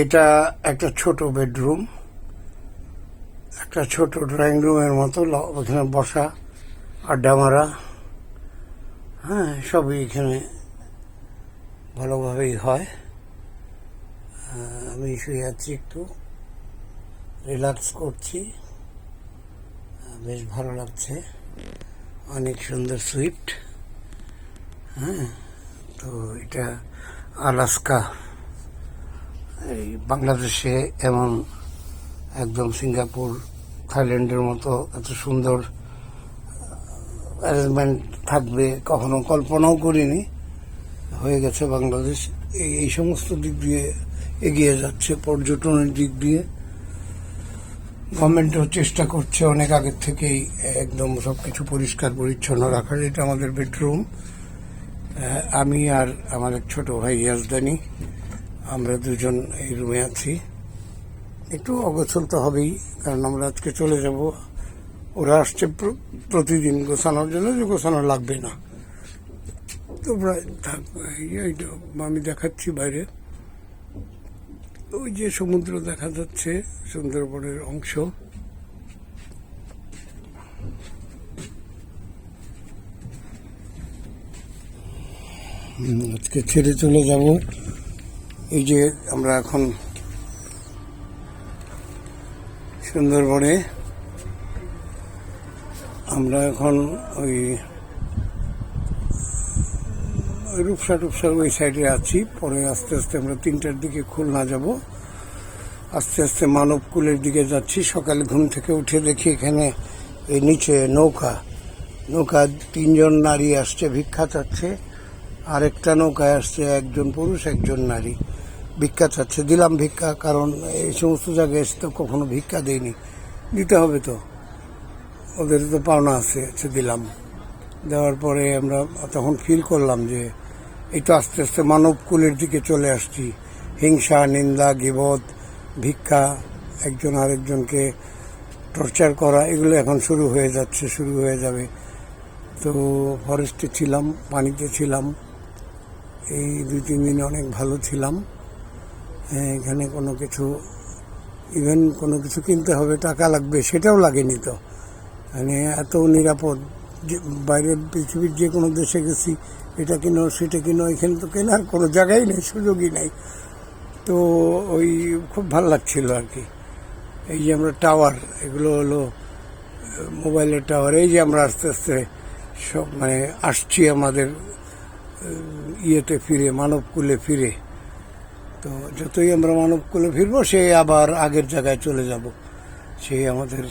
এটা একটা ছোট বেডরুম, একটা ছোট ড্রয়িং রুমের মতো। ওখানে বসা, আড্ডা মারা, হ্যাঁ, সবই এখানে ভালোভাবেই হয়। আমি শুয়ে আছি, একটু রিল্যাক্স করছি, বেশ ভালো লাগছে। অনেক সুন্দর সুইট। হ্যাঁ, তো এটা আলাস্কা। এই বাংলাদেশে এমন একদম সিঙ্গাপুর, থাইল্যান্ডের মতো এত সুন্দর অ্যারেঞ্জমেন্ট থাকবে কখনো কল্পনাও করিনি। হয়ে গেছে বাংলাদেশ এই সমস্ত দিক দিয়ে এগিয়ে যাচ্ছে। পর্যটনের দিক দিয়ে গভর্নমেন্টও চেষ্টা করছে অনেক আগের থেকেই একদম সবকিছু পরিষ্কার পরিচ্ছন্ন রাখার। এটা আমাদের বেডরুম। আমি আর আমার এক ছোট ভাই ইয়াজদানি, আমরা দুজন এই রুমে আছি। একটু অগোছল তো হবেই, কারণ আমরা আজকে চলে যাব। ওরা আসছে প্রতিদিন গোছানোর জন্য, যে গোছানো লাগবে না। তো প্রায় এইটা আমি দেখাচ্ছি বাইরে, ওই যে সমুদ্র দেখা যাচ্ছে, সুন্দরবনের অংশ। আজকে ছেড়ে চলে যাব। এই যে আমরা এখন সুন্দরবনে, আমরা এখন ওই রূপসা ওই সাইডে আছি। পরে আস্তে আস্তে আমরা 3টার দিকে খুলনা যাব। আস্তে আস্তে মানবকুলের দিকে যাচ্ছি। সকালে ঘুম থেকে উঠে দেখি এখানে এই নিচে নৌকা 3জন নারী আসছে, ভিক্ষা চাচ্ছে। আরেকটা নৌকায় আসছে একজন পুরুষ, একজন নারী ভিক্ষা চাচ্ছে। দিলাম ভিক্ষা, কারণ এই সমস্ত জায়গায় এসে তো কখনো ভিক্ষা দেয়নি, দিতে হবে তো, ওদের তো পাওনা আছে, দিলাম। দেওয়ার পরে আমরা তখন ফিল করলাম যে এই তো আস্তে আস্তে মানবকুলের দিকে চলে আসছি। হিংসা, নিন্দা, গীবত, ভিক্ষা, একজন আরেকজনকে টর্চার করা, এগুলো এখন শুরু হয়ে যাচ্ছে, শুরু হয়ে যাবে। তো ফরেস্টে ছিলাম, পানিতে ছিলাম, এই 2-3 দিন অনেক ভালো ছিলাম। এখানে কোনো কিছু, ইভেন কোনো কিছু কিনতে হবে, টাকা লাগবে, সেটাও লাগেনি তো। মানে এত নিরাপদ। যে বাইরের পৃথিবীর যে কোনো দেশে গেছি, এটা কিনো সেটা কিনো, এখানে তো কেনার কোনো জায়গাই নেই, সুযোগই নেই। তো ওই খুব ভালো লাগছিল আর কি। এই যে আমরা টাওয়ার, এগুলো হলো মোবাইলের টাওয়ার। এই যে আমরা আস্তে আস্তে সব মানে আসছি আমাদের ইয়েতে ফিরে, মানবকুলে ফিরে। তো যতই আমরা মানবকুলে ফিরবো, সেই আবার আগের জায়গায় চলে যাব। সেই আমাদের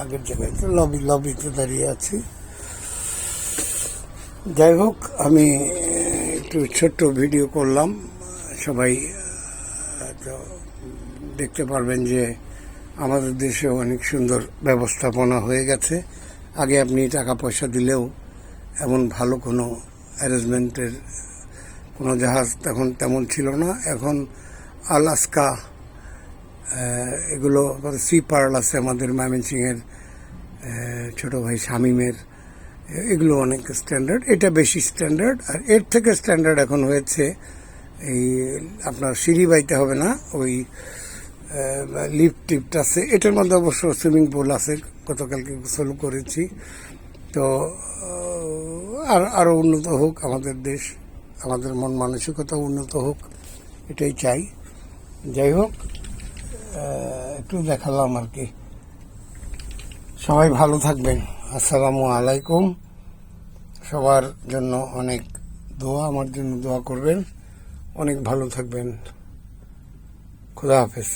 আগের জায়গায় তো লবিতে দাঁড়িয়ে আছি। যাই হোক, আমি একটু ছোট্ট ভিডিও করলাম। সবাই দেখতে পারবেন যে আমাদের দেশে অনেক সুন্দর ব্যবস্থাপনা হয়ে গেছে। আগে আপনি টাকা পয়সা দিলেও এমন ভালো কোনো অ্যারেঞ্জমেন্টের কোনো জাহাজ তখন তেমন ছিল না। এখন আলাস্কা, এগুলো সি পার্ল আছে আমাদের ময়মনসিংহের ছোটো ভাই শামীমের, এগুলো অনেক স্ট্যান্ডার্ড। এটা বেশি স্ট্যান্ডার্ড। আর এর থেকে স্ট্যান্ডার্ড এখন হয়েছে এই আপনার সিঁড়ি বাইতে হবে না, ওই লিফট আছে। এটার মধ্যে অবশ্য সুইমিং পুল আছে, গতকালকে গোসল করেছি। তো আরও উন্নত হোক আমাদের দেশ, আমাদের মন মানসিকতা উন্নত হোক, এটাই চাই। যাই হোক, একটু দেখালাম আর কি। সবাই ভালো থাকবেন। আসসালামু আলাইকুম। সবার জন্য অনেক দোয়া, আমার জন্য দোয়া করবেন। অনেক ভালো থাকবেন। খুদা হাফেজ।